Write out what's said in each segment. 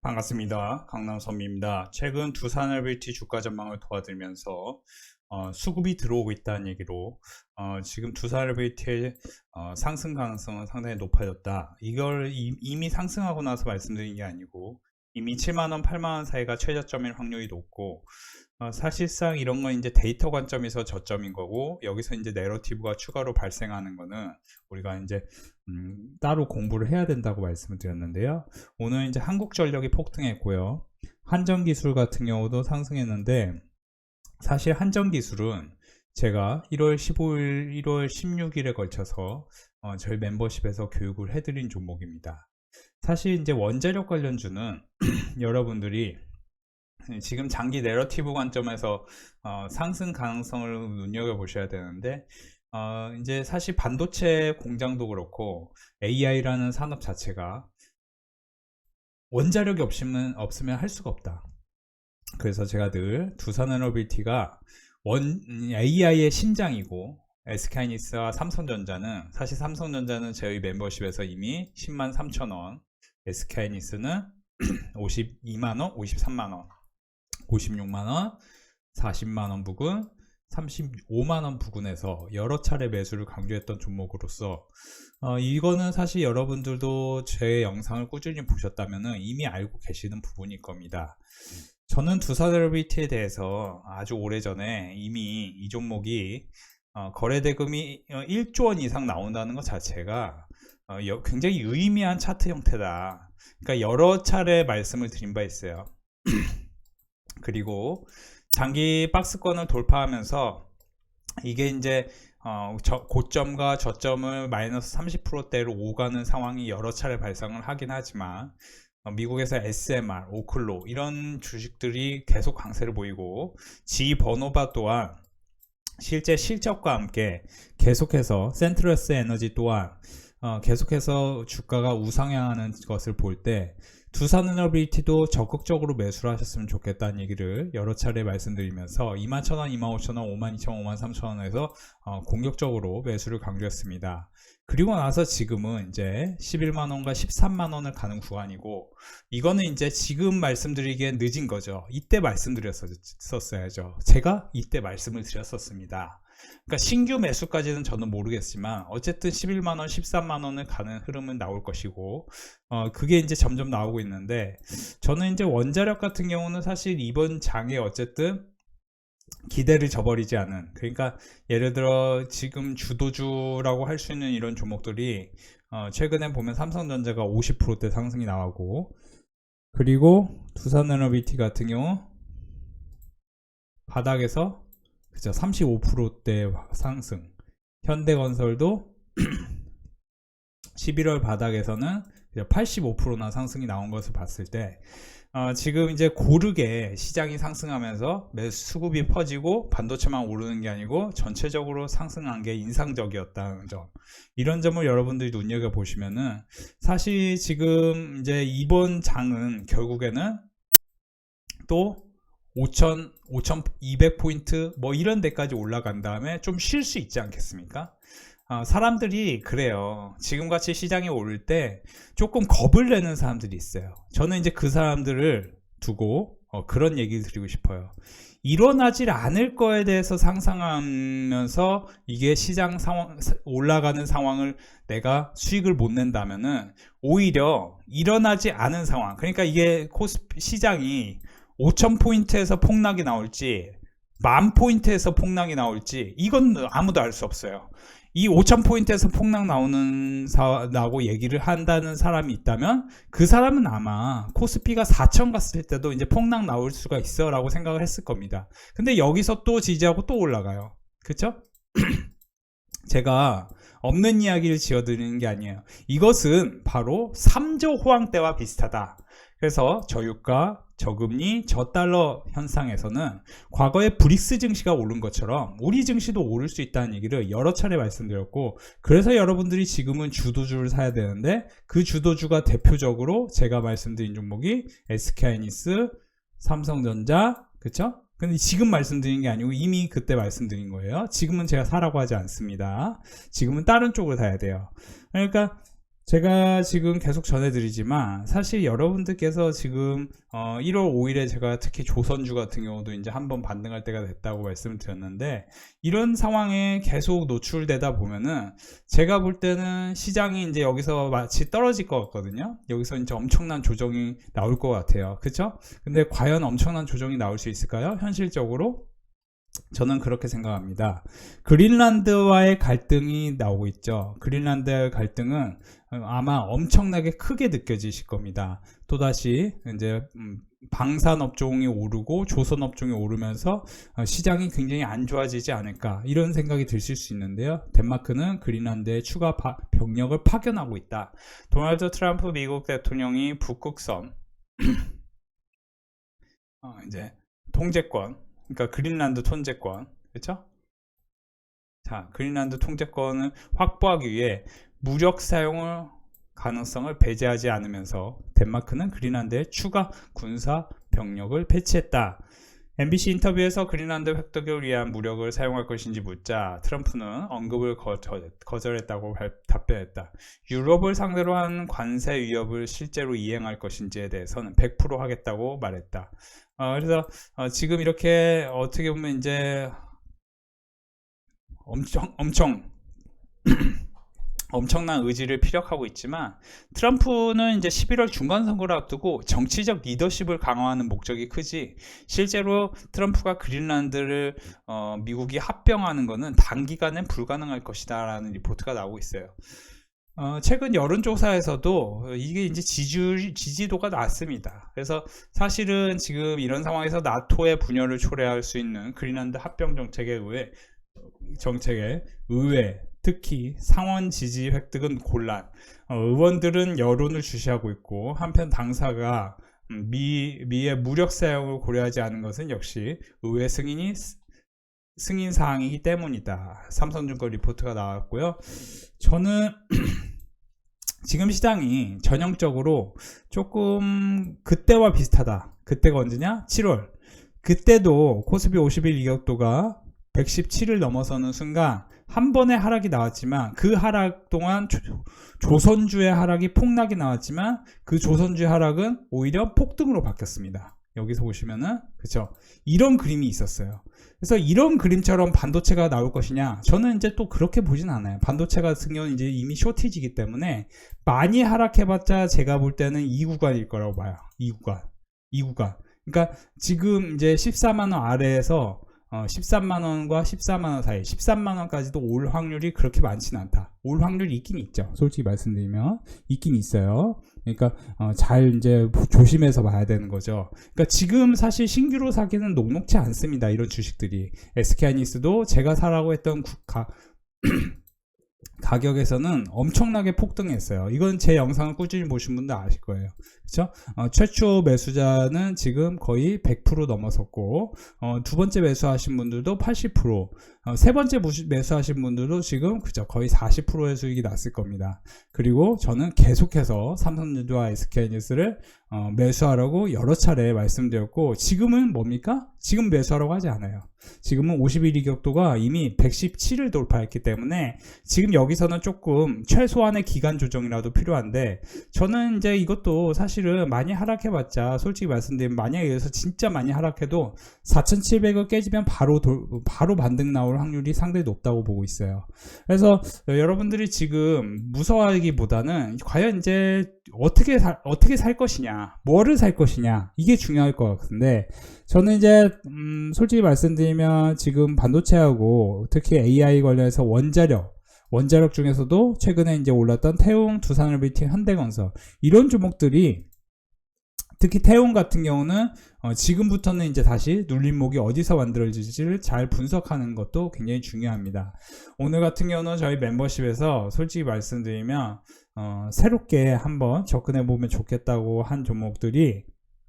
반갑습니다. 강남선미입니다. 최근 두산LBT 주가 전망을 도와드리면서 수급이 들어오고 있다는 얘기로 지금 두산LBT의 상승 가능성은 상당히 높아졌다. 이걸 이미 상승하고 나서 말씀드린 게 아니고 이미 7만원, 8만원 사이가 최저점일 확률이 높고 사실상 이런 건 이제 데이터 관점에서 저점인 거고, 여기서 이제 내러티브가 추가로 발생하는 거는 우리가 이제 따로 공부를 해야 된다고 말씀을 드렸는데요. 오늘 이제 한국전력이 폭등했고요. 한전기술 같은 경우도 상승했는데, 사실 한전기술은 제가 1월 15일, 1월 16일에 걸쳐서 저희 멤버십에서 교육을 해드린 종목입니다. 사실 이제 원자력 관련주는 여러분들이 지금 장기 내러티브 관점에서 상승 가능성을 눈여겨보셔야 되는데, 이제 사실 반도체 공장도 그렇고 AI라는 산업 자체가 원자력이 없으면 할 수가 없다. 그래서 제가 늘 두산에너빌티가 AI의 심장이고, SK하이닉스와 삼성전자는, 사실 삼성전자는 저희 멤버십에서 이미 103,000원, SK하이닉스는 52만원, 53만원, 56만원, 40만원 부근, 35만원 부근에서 여러 차례 매수를 강조했던 종목으로서 이거는 사실 여러분들도 제 영상을 꾸준히 보셨다면 이미 알고 계시는 부분일 겁니다. 저는 두산에너빌티에 대해서 아주 오래전에 이미 이 종목이 거래대금이 1조 원 이상 나온다는 것 자체가 굉장히 유의미한 차트 형태다. 그러니까 여러 차례 말씀을 드린 바 있어요. 그리고 장기 박스권을 돌파하면서 이게 이제 고점과 저점을 마이너스 30%대로 오가는 상황이 여러 차례 발생을 하긴 하지만, 미국에서 SMR, 오클로 이런 주식들이 계속 강세를 보이고, 지번호바 또한 실제 실적과 함께 계속해서 센트러스 에너지 또한 계속해서 주가가 우상향하는 것을 볼 때 두산에너빌티도 적극적으로 매수를 하셨으면 좋겠다는 얘기를 여러 차례 말씀드리면서 21,000원, 25,000원, 52,000원, 53,000원에서 공격적으로 매수를 강조했습니다. 그리고 나서 지금은 이제 11만원과 13만원을 가는 구간이고, 이거는 이제 지금 말씀드리기엔 늦은 거죠. 이때 말씀드렸었어야죠. 제가 이때 말씀을 드렸었습니다. 그러니까 신규 매수까지는 저는 모르겠지만 어쨌든 11만원, 13만원을 가는 흐름은 나올 것이고, 그게 이제 점점 나오고 있는데, 저는 이제 원자력 같은 경우는 사실 이번 장에 어쨌든 기대를 저버리지 않은, 그러니까 예를 들어 지금 주도주라고 할 수 있는 이런 종목들이 최근에 보면 삼성전자가 50%대 상승이 나오고, 그리고 두산에너빌티 같은 경우 바닥에서 그죠, 35%대 상승, 현대건설도 11월 바닥에서는 85%나 상승이 나온 것을 봤을 때 지금 이제 고르게 시장이 상승하면서 매수 수급이 퍼지고 반도체만 오르는 게 아니고 전체적으로 상승한 게 인상적이었다는 점, 이런 점을 여러분들이 눈여겨보시면은 사실 지금 이제 이번 장은 결국에는 또 5,200포인트 뭐 이런 데까지 올라간 다음에 좀 쉴 수 있지 않겠습니까? 사람들이 그래요. 지금같이 시장이 오를 때 조금 겁을 내는 사람들이 있어요. 저는 이제 그 사람들을 두고 그런 얘기를 드리고 싶어요. 일어나질 않을 거에 대해서 상상하면서 이게 시장 상황, 올라가는 상황을 내가 수익을 못 낸다면은 오히려 일어나지 않은 상황, 그러니까 이게 시장이 5,000포인트에서 폭락이 나올지 10,000포인트에서 폭락이 나올지 이건 아무도 알 수 없어요. 이 5,000포인트에서 폭락 나고 얘기를 한다는 사람이 있다면 그 사람은 아마 코스피가 4,000 갔을 때도 이제 폭락 나올 수가 있어 라고 생각을 했을 겁니다. 근데 여기서 또 지지하고 또 올라가요. 그쵸? 제가 없는 이야기를 지어드리는 게 아니에요. 이것은 바로 3조 호황 때와 비슷하다. 그래서 저유가, 저금리, 저달러 현상에서는 과거에 브릭스 증시가 오른 것처럼 우리 증시도 오를 수 있다는 얘기를 여러 차례 말씀드렸고, 그래서 여러분들이 지금은 주도주를 사야 되는데, 그 주도주가 대표적으로 제가 말씀드린 종목이 SK하이닉스, 삼성전자, 그쵸? 근데 지금 말씀드린 게 아니고 이미 그때 말씀드린 거예요. 지금은 제가 사라고 하지 않습니다. 지금은 다른 쪽을 사야 돼요. 그러니까 제가 지금 계속 전해드리지만 사실 여러분들께서 지금 1월 5일에 제가 특히 조선주 같은 경우도 이제 한번 반등할 때가 됐다고 말씀을 드렸는데, 이런 상황에 계속 노출되다 보면은 제가 볼 때는 시장이 이제 여기서 마치 떨어질 것 같거든요. 여기서 이제 엄청난 조정이 나올 것 같아요. 그쵸? 근데 과연 엄청난 조정이 나올 수 있을까요? 현실적으로? 저는 그렇게 생각합니다. 그린란드와의 갈등이 나오고 있죠. 그린란드와의 갈등은 아마 엄청나게 크게 느껴지실 겁니다. 또다시 이제 방산업종이 오르고 조선업종이 오르면서 시장이 굉장히 안 좋아지지 않을까, 이런 생각이 드실 수 있는데요. 덴마크는 그린란드에 추가 병력을 파견하고 있다. 도널드 트럼프 미국 대통령이 북극섬 이제 통제권, 그러니까 그린란드 통제권, 그렇죠? 자, 그린란드 통제권을 확보하기 위해 무력 사용을 가능성을 배제하지 않으면서 덴마크는 그린란드에 추가 군사 병력을 배치했다. MBC 인터뷰에서 그린란드 획득을 위한 무력을 사용할 것인지 묻자 트럼프는 언급을 거절했다고 답변했다. 유럽을 상대로 한 관세 위협을 실제로 이행할 것인지에 대해서는 100% 하겠다고 말했다. 그래서 지금 이렇게 어떻게 보면 이제 엄청난 의지를 피력하고 있지만, 트럼프는 이제 11월 중간선거를 앞두고 정치적 리더십을 강화하는 목적이 크지, 실제로 트럼프가 그린란드를 미국이 합병하는 것은 단기간엔 불가능할 것이다 라는 리포트가 나오고 있어요. 최근 여론조사에서도 이게 이제 지지도가 낮습니다. 그래서 사실은 지금 이런 상황에서 나토의 분열을 초래할 수 있는 그린란드 합병 정책에 의회, 특히 상원 지지 획득은 곤란. 의원들은 여론을 주시하고 있고, 한편 당사가 미의 무력 사용을 고려하지 않은 것은 역시 의회 승인 사항이기 때문이다. 삼성증권 리포트가 나왔고요. 저는 지금 시장이 전형적으로 조금 그때와 비슷하다. 그때가 언제냐? 7월. 그때도 코스피 50일 이격도가 117을 넘어서는 순간 한 번의 하락이 나왔지만, 그 하락 동안 조선주의 하락이 폭락이 나왔지만 그 조선주의 하락은 오히려 폭등으로 바뀌었습니다. 여기서 보시면은, 그쵸? 이런 그림이 있었어요. 그래서 이런 그림처럼 반도체가 나올 것이냐? 저는 이제 또 그렇게 보진 않아요. 반도체 같은 경우는 이제 이미 쇼티지이기 때문에 많이 하락해봤자 제가 볼 때는 이 구간일 거라고 봐요. 이 구간. 그러니까 지금 이제 14만원 아래에서 13만원과 14만원 사이, 13만원까지도 올 확률이 그렇게 많지는 않다. 올 확률이 있긴 있죠. 솔직히 말씀드리면 있긴 있어요. 그러니까 잘 이제 조심해서 봐야 되는 거죠. 그러니까 지금 사실 신규로 사기는 녹록지 않습니다. 이런 주식들이. SK하이닉스도 제가 사라고 했던 가격에서는 엄청나게 폭등했어요. 이건 제 영상을 꾸준히 보신 분들 아실 거예요. 그렇죠? 최초 매수자는 지금 거의 100% 넘어섰고, 두 번째 매수하신 분들도 80%, 세 번째 매수하신 분들도 지금 그죠, 거의 40%의 수익이 났을 겁니다. 그리고 저는 계속해서 삼성전자와 SK하이닉스를 매수하라고 여러 차례 말씀드렸고, 지금은 뭡니까? 지금 매수하라고 하지 않아요. 지금은 51 이격도가 이미 117을 돌파했기 때문에 지금 여기서는 조금 최소한의 기간 조정이라도 필요한데, 저는 이제 이것도 사실은 많이 하락해봤자, 솔직히 말씀드리면 만약에 여기서 진짜 많이 하락해도 4,700을 깨지면 바로 반등 나올 확률이 상당히 높다고 보고 있어요. 그래서 여러분들이 지금 무서워하기보다는 과연 이제 어떻게 살 것이냐, 뭐를 살 것이냐, 이게 중요할 것 같은데, 저는 이제 솔직히 말씀드리면 지금 반도체하고 특히 AI 관련해서 원자력 중에서도 최근에 이제 올랐던 태웅, 두산헬비티, 현대건설, 이런 종목들이, 특히 태웅 같은 경우는 지금부터는 이제 다시 눌림목이 어디서 만들어질지를 잘 분석하는 것도 굉장히 중요합니다. 오늘 같은 경우는 저희 멤버십에서 솔직히 말씀드리면 새롭게 한번 접근해 보면 좋겠다고 한 종목들이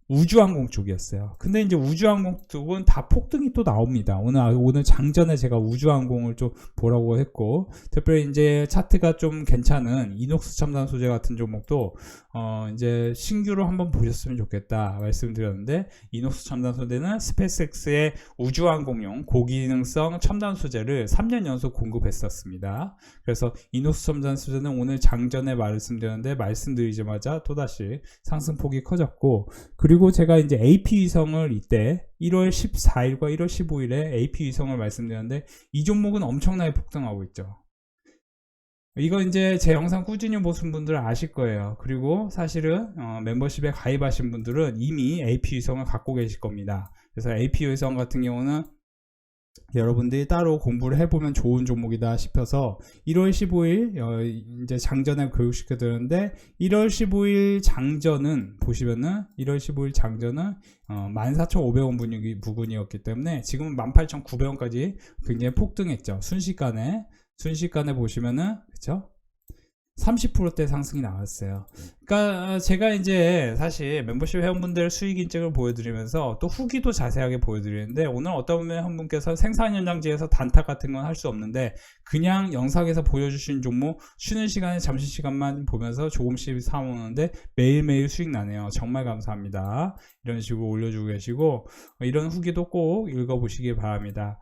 우주항공 쪽이었어요. 근데 이제 우주항공 쪽은 다 폭등이 또 나옵니다. 오늘 장전에 제가 우주항공을 좀 보라고 했고, 특별히 이제 차트가 좀 괜찮은 이녹스 첨단 소재 같은 종목도 이제 신규로 한번 보셨으면 좋겠다 말씀드렸는데, 이녹스 첨단 소재는 스페이스X의 우주항공용 고기능성 첨단 소재를 3년 연속 공급했었습니다. 그래서 이녹스 첨단 소재는 오늘 장전에 말씀드렸는데, 말씀드리자마자 또다시 상승폭이 커졌고, 그리고 제가 이제 AP 위성을 이때 1월 14일과 1월 15일에 AP 위성을 말씀드렸는데, 이 종목은 엄청나게 폭등하고 있죠. 이거 이제 제 영상 꾸준히 보신 분들은 아실 거예요. 그리고 사실은 멤버십에 가입하신 분들은 이미 AP 위성을 갖고 계실 겁니다. 그래서 AP 위성 같은 경우는 여러분들이 따로 공부를 해보면 좋은 종목이다 싶어서 1월 15일 이제 장전에 교육시켜 드렸는데, 1월 15일 장전은 보시면은 1월 15일 장전은 14,500원 부근이었기 때문에 지금은 18,900원까지 굉장히 폭등했죠. 순식간에 보시면은, 그쵸? 30%대 상승이 나왔어요. 그러니까 제가 이제 사실 멤버십 회원분들 수익 인증을 보여드리면서 또 후기도 자세하게 보여드리는데, 오늘 어떤 회원분께서 생산 현장지에서 단타 같은 건 할 수 없는데 그냥 영상에서 보여주신 종목 쉬는 시간에 점심시간만 보면서 조금씩 사오는데 매일매일 수익 나네요. 정말 감사합니다. 이런 식으로 올려주고 계시고, 이런 후기도 꼭 읽어보시기 바랍니다.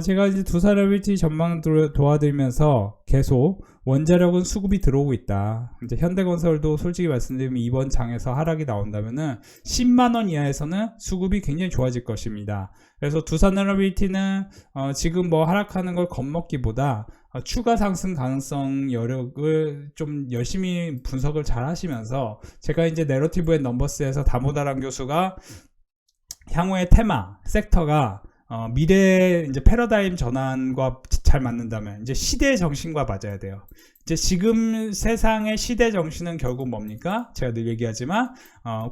제가 이제 두산리얼티 전망 도와드리면서 계속 원자력은 수급이 들어오고 있다. 이제 현대건설도 솔직히 말씀드리면 이번 장에서 하락이 나온다면은 10만원 이하에서는 수급이 굉장히 좋아질 것입니다. 그래서 두산리얼티는 지금 뭐 하락하는 걸 겁먹기보다 추가 상승 가능성 여력을 좀 열심히 분석을 잘 하시면서, 제가 이제 내러티브 앤 넘버스에서 다모다란 교수가 향후의 테마, 섹터가 미래 이제 패러다임 전환과 잘 맞는다면 이제 시대 정신과 맞아야 돼요. 이제 지금 세상의 시대 정신은 결국 뭡니까? 제가 늘 얘기하지만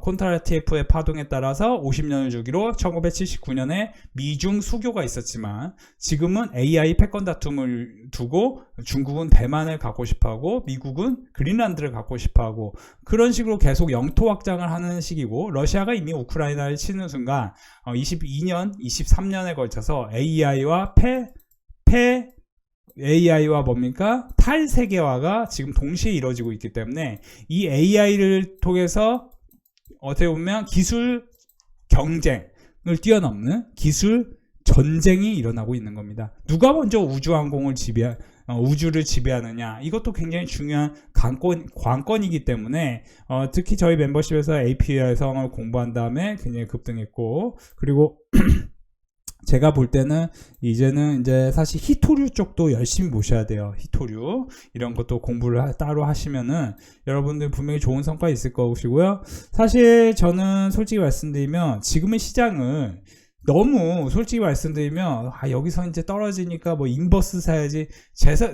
콘트라티프의 파동에 따라서 50년을 주기로 1979년에 미중 수교가 있었지만, 지금은 AI 패권 다툼을 두고 중국은 대만을 갖고 싶어하고 미국은 그린란드를 갖고 싶어하고, 그런 식으로 계속 영토 확장을 하는 시기고, 러시아가 이미 우크라이나를 치는 순간 22년, 23년에 걸쳐서 AI와 뭡니까? 탈세계화가 지금 동시에 이루어지고 있기 때문에, 이 AI를 통해서 어떻게 보면 기술 경쟁을 뛰어넘는 기술 전쟁이 일어나고 있는 겁니다. 누가 먼저 우주를 지배하느냐, 이것도 굉장히 중요한 관건이기 때문에 특히 저희 멤버십에서 AP성을 공부한 다음에 굉장히 급등했고, 그리고 제가 볼 때는 이제는 이제 사실 히토류 쪽도 열심히 보셔야 돼요. 히토류 이런 것도 공부를 따로 하시면은 여러분들 분명히 좋은 성과 있을 것이고요. 사실 저는 솔직히 말씀드리면 지금의 시장을 너무 솔직히 말씀드리면 여기서 이제 떨어지니까 뭐 인버스 사야지,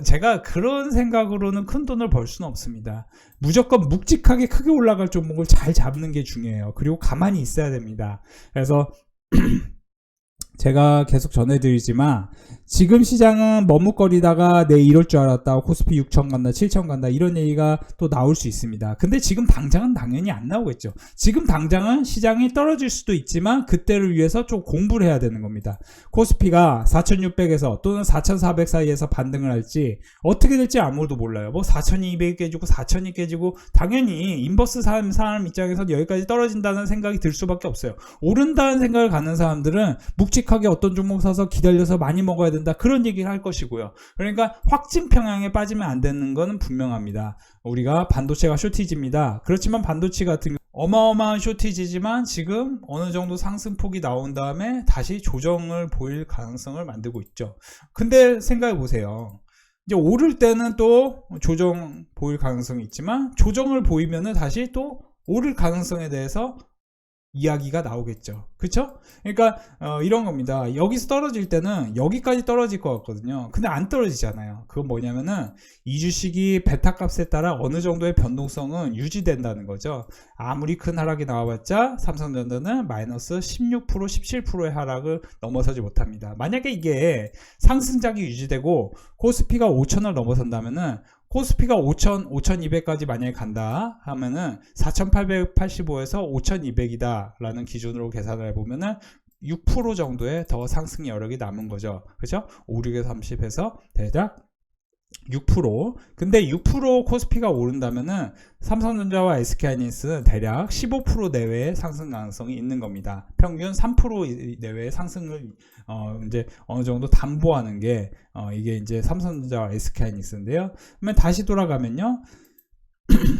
제가 그런 생각으로는 큰 돈을 벌 수는 없습니다. 무조건 묵직하게 크게 올라갈 종목을 잘 잡는 게 중요해요. 그리고 가만히 있어야 됩니다. 그래서 제가 계속 전해드리지만, 지금 시장은 머뭇거리다가 내 이럴 줄 알았다, 코스피 6천 간다 7천 간다 이런 얘기가 또 나올 수 있습니다. 근데 지금 당장은 당연히 안 나오겠죠. 지금 당장은 시장이 떨어질 수도 있지만 그때를 위해서 좀 공부를 해야 되는 겁니다. 코스피가 4600에서 또는 4400 사이에서 반등을 할지 어떻게 될지 아무도 몰라요. 뭐 4200이 깨지고 4000이 깨지고, 당연히 인버스 사람 입장에서 여기까지 떨어진다는 생각이 들 수밖에 없어요. 오른다는 생각을 갖는 사람들은 묵직하게 어떤 종목 사서 기다려서 많이 먹어야 된다, 그런 얘기를 할 것이고요. 그러니까 확진 평양에 빠지면 안 되는 것은 분명합니다. 우리가 반도체가 쇼티지입니다. 그렇지만 반도체 같은 경우 어마어마한 쇼티지지만 지금 어느 정도 상승폭이 나온 다음에 다시 조정을 보일 가능성을 만들고 있죠. 근데 생각해 보세요. 이제 오를 때는 또 조정 보일 가능성이 있지만, 조정을 보이면은 다시 또 오를 가능성에 대해서 이야기가 나오겠죠. 그쵸? 그러니까 이런 겁니다. 여기서 떨어질 때는 여기까지 떨어질 것 같거든요. 근데 안 떨어지잖아요. 그건 뭐냐면은 이 주식이 베타 값에 따라 어느 정도의 변동성은 유지된다는 거죠. 아무리 큰 하락이 나와봤자 삼성전자는 마이너스 16% 17%의 하락을 넘어서지 못합니다. 만약에 이게 상승작이 유지되고 코스피가 5천을 넘어선다면은 코스피가 5,200까지 만약에 간다 하면은 4,885에서 5,200이다 라는 기준으로 계산을 해보면은 6% 정도의 더 상승 여력이 남은 거죠. 그죠? 5, 6에 30에서 대략 6%. 근데 6% 코스피가 오른다면은 삼성전자와 SK하이닉스는 대략 15% 내외의 상승 가능성이 있는 겁니다. 평균 3% 내외의 상승을 이제 어느 정도 담보하는 게 이게 이제 삼성전자와 SK하이닉스인데요. 그러면 다시 돌아가면요.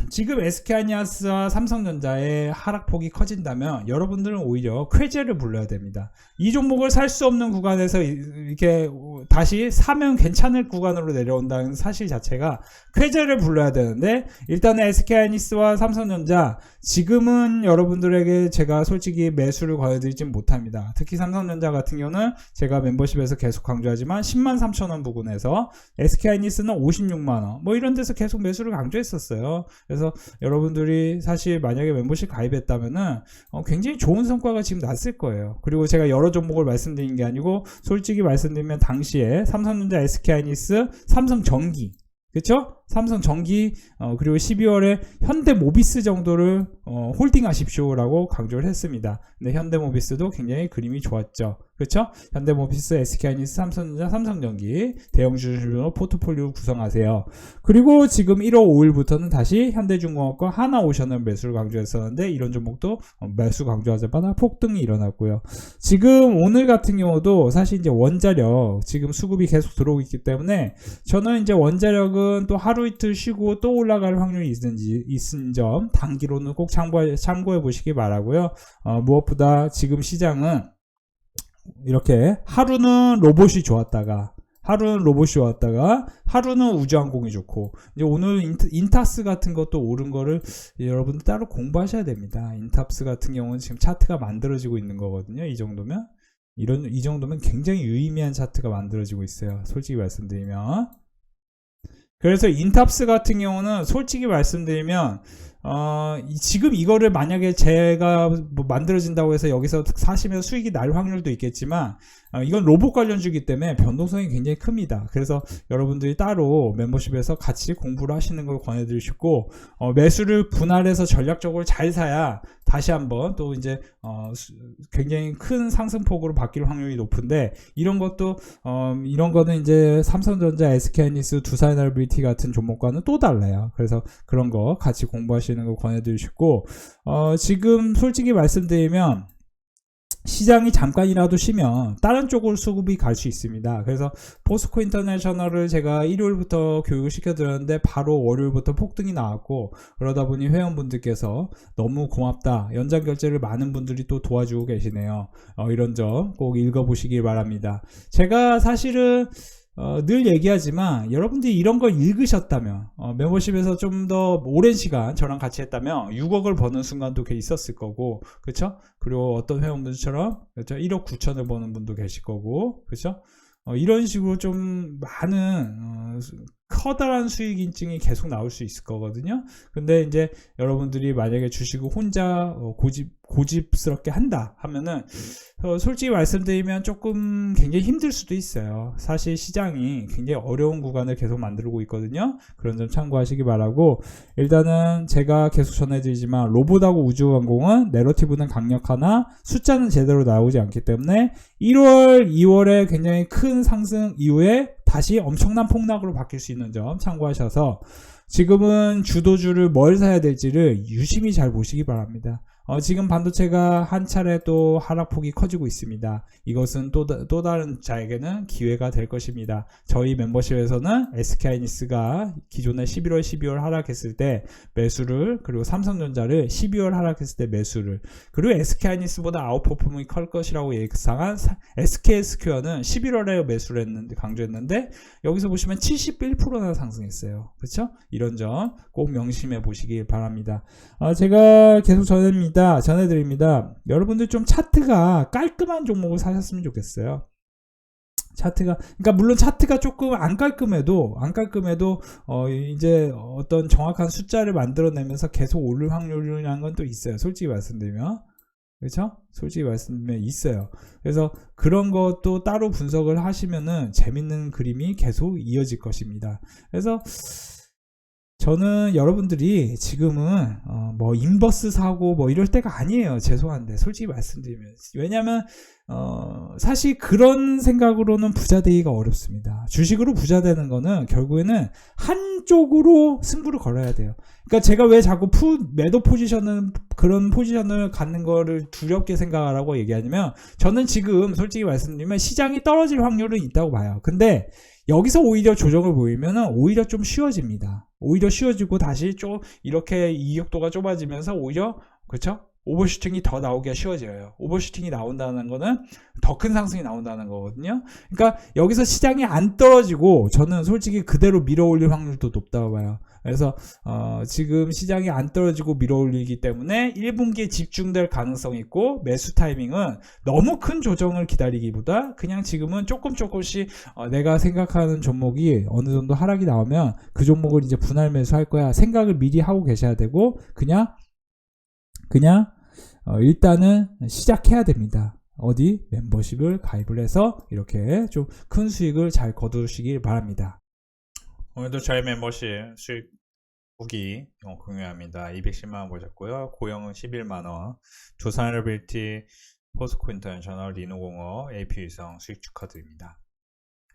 지금 SK하이닉스와 삼성전자의 하락폭이 커진다면 여러분들은 오히려 쾌재를 불러야 됩니다. 이 종목을 살 수 없는 구간에서 이렇게 다시 사면 괜찮을 구간으로 내려온다는 사실 자체가 쾌재를 불러야 되는데, 일단은 SK하이닉스와 삼성전자 지금은 여러분들에게 제가 솔직히 매수를 권해드리진 못합니다. 특히 삼성전자 같은 경우는 제가 멤버십에서 계속 강조하지만 103,000원 부근에서 SK하이닉스는 56만원 뭐 이런 데서 계속 매수를 강조했었어요. 그래서 여러분들이 사실 만약에 멤버십 가입했다면은 굉장히 좋은 성과가 지금 났을 거예요. 그리고 제가 여러 종목을 말씀드린 게 아니고 솔직히 말씀드리면 당시에 삼성전자, SK하이닉스, 삼성전기, 그쵸? 삼성전기, 그리고 12월에 현대모비스 정도를 홀딩 하십시오라고 강조를 했습니다. 근데 현대모비스도 굉장히 그림이 좋았죠. 그쵸? 현대모비스, SK하이닉스, 삼성전자, 삼성전기 대형 주식으로 포트폴리오 구성하세요. 그리고 지금 1월 5일부터는 다시 현대중공업과 하나오션을 매수를 강조했었는데, 이런 종목도 매수 강조하자마자 폭등이 일어났고요. 지금 오늘 같은 경우도 사실 이제 원자력 지금 수급이 계속 들어오고 있기 때문에 저는 이제 원자력은 또 하루 이틀 쉬고 또 올라갈 확률이 있은 점 단기로는 꼭 참고해 보시기 바라고요. 무엇보다 지금 시장은 이렇게 하루는 로봇이 좋았다가 하루는 우주항공이 좋고, 이제 오늘 인탑스 같은 것도 오른 거를 여러분들 따로 공부하셔야 됩니다. 인탑스 같은 경우는 지금 차트가 만들어지고 있는 거거든요. 이 정도면 굉장히 유의미한 차트가 만들어지고 있어요. 솔직히 말씀드리면. 그래서 인탑스 같은 경우는 솔직히 말씀드리면 지금 이거를 만약에 제가 뭐 만들어진다고 해서 여기서 사시면 수익이 날 확률도 있겠지만 이건 로봇 관련주이기 때문에 변동성이 굉장히 큽니다. 그래서 여러분들이 따로 멤버십에서 같이 공부를 하시는 걸 권해드리고, 매수를 분할해서 전략적으로 잘 사야 다시 한번 또 이제 굉장히 큰 상승폭으로 바뀔 확률이 높은데, 이런 거는 이제 삼성전자, SK하이닉스, 두산에너비티 같은 종목과는 또 달라요. 그래서 그런 거 같이 공부하시는 걸 권해드리고, 지금 솔직히 말씀드리면 시장이 잠깐이라도 쉬면 다른 쪽으로 수급이 갈 수 있습니다. 그래서 포스코 인터내셔널을 제가 일요일부터 교육을 시켜드렸는데 바로 월요일부터 폭등이 나왔고, 그러다 보니 회원분들께서 너무 고맙다, 연장 결제를 많은 분들이 또 도와주고 계시네요. 이런 점 꼭 읽어보시길 바랍니다. 제가 사실은 늘 얘기하지만 여러분들이 이런 걸 읽으셨다면, 멤버십에서 좀 더 오랜 시간 저랑 같이 했다면 6억을 버는 순간도 있었을 거고, 그쵸? 그리고 어떤 회원분들처럼 1억 9천을 버는 분도 계실 거고, 그쵸? 이런 식으로 좀 많은 커다란 수익 인증이 계속 나올 수 있을 거거든요. 근데 이제 여러분들이 만약에 주식을 혼자 고집스럽게 한다 하면은 솔직히 말씀드리면 조금 굉장히 힘들 수도 있어요. 사실 시장이 굉장히 어려운 구간을 계속 만들고 있거든요. 그런 점 참고하시기 바라고, 일단은 제가 계속 전해드리지만 로봇하고 우주항공은 내러티브는 강력하나 숫자는 제대로 나오지 않기 때문에 1월, 2월에 굉장히 큰 상승 이후에 다시 엄청난 폭락으로 바뀔 수 있는 점 참고하셔서 지금은 주도주를 뭘 사야 될지를 유심히 잘 보시기 바랍니다. 지금 반도체가 한 차례 또 하락폭이 커지고 있습니다. 이것은 또 다른 자에게는 기회가 될 것입니다. 저희 멤버십에서는 SK하이닉스가 기존에 11월, 12월 하락했을 때 매수를, 그리고 삼성전자를 12월 하락했을 때 매수를, 그리고 SK하이닉스보다 아웃퍼폼이 클 것이라고 예상한 SK스퀘어는 11월에 매수를 강조했는데 여기서 보시면 71%나 상승했어요. 그렇죠? 이런 점 꼭 명심해 보시길 바랍니다. 제가 계속 전해드립니다. 여러분들 좀 차트가 깔끔한 종목을 사셨으면 좋겠어요. 그러니까 물론 차트가 조금 안 깔끔해도 이제 어떤 정확한 숫자를 만들어내면서 계속 오를 확률이라는 건 또 있어요. 솔직히 말씀드리면. 그렇죠? 솔직히 말씀드리면 있어요. 그래서 그런 것도 따로 분석을 하시면은 재밌는 그림이 계속 이어질 것입니다. 그래서 저는 여러분들이 지금은 뭐 인버스 사고 뭐 이럴 때가 아니에요. 죄송한데 솔직히 말씀드리면. 왜냐면 사실 그런 생각으로는 부자 되기가 어렵습니다. 주식으로 부자 되는 거는 결국에는 한쪽으로 승부를 걸어야 돼요. 그러니까 제가 왜 자꾸 매도 포지션은 그런 포지션을 갖는 거를 두렵게 생각하라고 얘기하냐면, 저는 지금 솔직히 말씀드리면 시장이 떨어질 확률은 있다고 봐요. 근데 여기서 오히려 조정을 보이면은 오히려 좀 쉬워집니다. 오히려 쉬워지고 다시 좀 이렇게 이익도가 좁아지면서 오히려, 그렇죠? 오버슈팅이 더 나오기가 쉬워져요. 오버슈팅이 나온다는 거는 더 큰 상승이 나온다는 거거든요. 그러니까 여기서 시장이 안 떨어지고 저는 솔직히 그대로 밀어 올릴 확률도 높다고 봐요. 그래서 지금 시장이 안 떨어지고 밀어 올리기 때문에 1분기에 집중될 가능성이 있고, 매수 타이밍은 너무 큰 조정을 기다리기보다 그냥 지금은 조금씩 내가 생각하는 종목이 어느 정도 하락이 나오면 그 종목을 이제 분할 매수할 거야 생각을 미리 하고 계셔야 되고, 그냥 일단은 시작해야 됩니다. 어디 멤버십을 가입을 해서 이렇게 좀 큰 수익을 잘 거두시길 바랍니다. 오늘도 저희 멤버십 수익 후기 공유합니다. 210만원 보셨고요. 고영은 11만원, 두산리얼빌티, 포스코 인터내셔널, 리노공업, AP위성 수익 축하드립니다.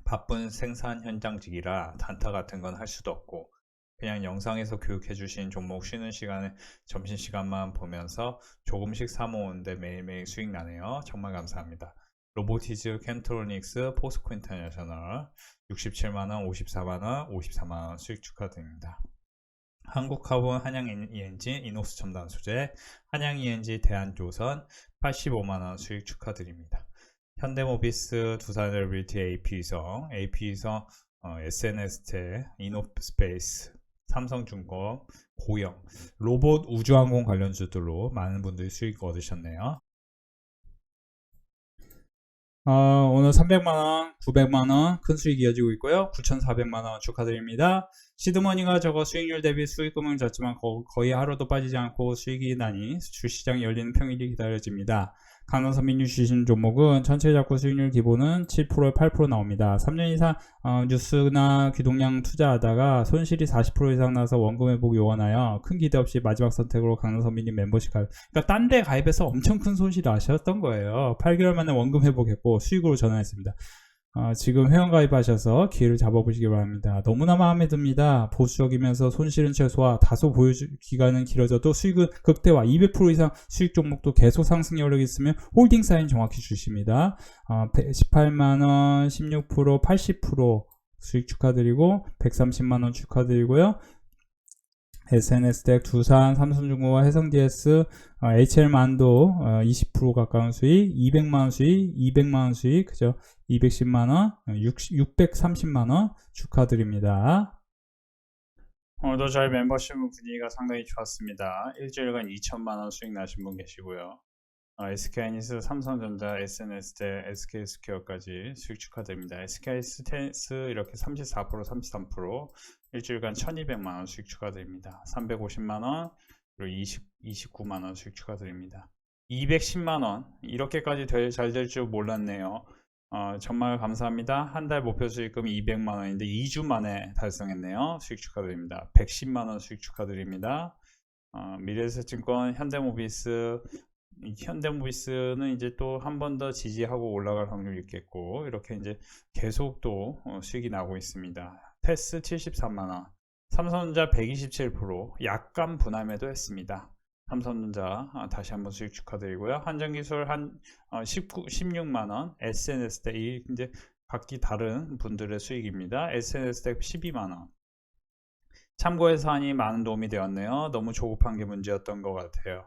바쁜 생산 현장직이라 단타 같은 건 할 수도 없고 그냥 영상에서 교육해주신 종목 쉬는 시간에 점심시간만 보면서 조금씩 사모으는데 매일매일 수익 나네요. 정말 감사합니다. 로보티즈, 캠트로닉스, 포스코 인터내셔널 67만원, 54만원, 54만원 수익 축하드립니다. 한국카본, 한양 이노스 첨단 소재, 한양 ENG, 대한조선 85만원 수익 축하드립니다. 현대모비스, 두산리얼빌티, AP위성, SNS텔, 이노스페이스, 삼성중공, 고영, 로봇, 우주항공 관련주들로 많은 분들이 수익 얻으셨네요. 오늘 300만원, 900만원 큰 수익 이어지고 있고요. 9,400만원 축하드립니다. 시드머니가 저거 수익률 대비 수익금은 졌지만 거의 하루도 빠지지 않고 수익이 나니 주시장이 열리는 평일이 기다려집니다. 강남선민유 주신 종목은 전체 잡고 수익률 기본은 7%, 8% 나옵니다. 3년 이상 뉴스나 귀동량 투자하다가 손실이 40% 이상 나서 원금 회복 요원하여 큰 기대 없이 마지막 선택으로 강남선민유 멤버십 가입. 그러니까 딴 데 가입해서 엄청 큰 손실을 하셨던 거예요. 8개월 만에 원금 회복했고 수익으로 전환했습니다. 지금 회원 가입하셔서 기회를 잡아보시기 바랍니다. 너무나 마음에 듭니다. 보수적이면서 손실은 최소화, 다소 보유 기간은 길어져도 수익은 극대화, 200% 이상 수익 종목도 계속 상승 여력이 있으면 홀딩 사인 정확히 주십니다. 18만원, 16%, 80% 수익 축하드리고 130만원 축하드리고요. SNS텍, 두산, 삼성중공업, 해성DS, HL만도 20% 가까운 수익, 200만원 수익, 200만원 수익, 그죠? 210만원, 630만원 축하드립니다. 오늘도 저희 멤버십 분위기가 상당히 좋았습니다. 일주일간 2천만원 수익 나신 분 계시고요. SK하이닉스, 삼성전자, SNS텍, SK스퀘어까지 수익 축하드립니다. SK하이닉스 이렇게 34%, 33%, 일주일간 1200만원 수익 축하드립니다. 350만원, 그리고 29만원 수익 축하드립니다. 210만원, 이렇게까지 잘 될 줄 몰랐네요. 정말 감사합니다. 한 달 목표 수익금이 200만원인데 2주 만에 달성했네요. 수익 축하드립니다. 110만원 수익 축하드립니다. 미래에셋증권, 현대모비스는 이제 또 한 번 더 지지하고 올라갈 확률이 있겠고, 이렇게 이제 계속 또 수익이 나고 있습니다. 테스 73만원, 삼성전자 127%, 약간 분할 매도했습니다. 삼성전자 다시 한번 수익 축하드리고요. 한전기술 16만원, SNS텍, 이제 각기 다른 분들의 수익입니다. SNS텍 12만원. 참고의 사안이 많은 도움이 되었네요. 너무 조급한 게 문제였던 것 같아요.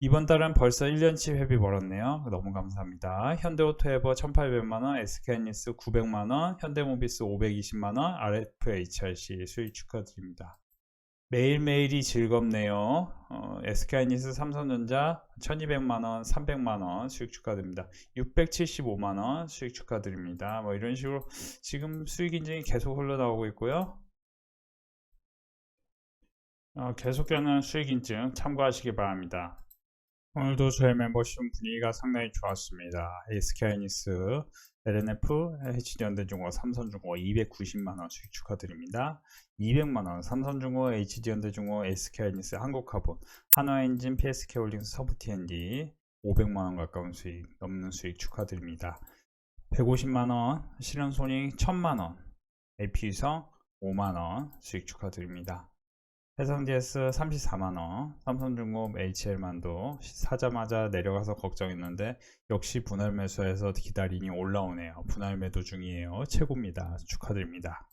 이번 달은 벌써 1년치 회비 벌었네요. 너무 감사합니다. 현대오토에버 1800만원, SK하이닉스 900만원, 현대모비스 520만원, RFHIC 수익 축하드립니다. 매일매일이 즐겁네요. SK하이닉스, 삼성전자 1200만원, 300만원 수익 축하드립니다. 675만원 수익 축하드립니다. 뭐 이런 식으로 지금 수익 인증이 계속 흘러나오고 있고요. 계속되는 수익 인증 참고하시기 바랍니다. 오늘도 저희 멤버십 분위기가 상당히 좋았습니다. SK하이닉스, LNF, HD현대중공업, 삼성중공업 290만원 수익 축하드립니다. 200만원, 삼성중공업, HD현대중공업, SK하이닉스, 한국화본, 한화엔진, PSK홀딩스, 서부TND 500만원 가까운 수익, 넘는 수익 축하드립니다. 150만원, 실현손익 1000만원, AP위성 5만원 수익 축하드립니다. 해성DS 34만원, 삼성중공업 HL만도 사자마자 내려가서 걱정했는데 역시 분할 매수해서 기다리니 올라오네요. 분할 매도 중이에요. 최고입니다. 축하드립니다.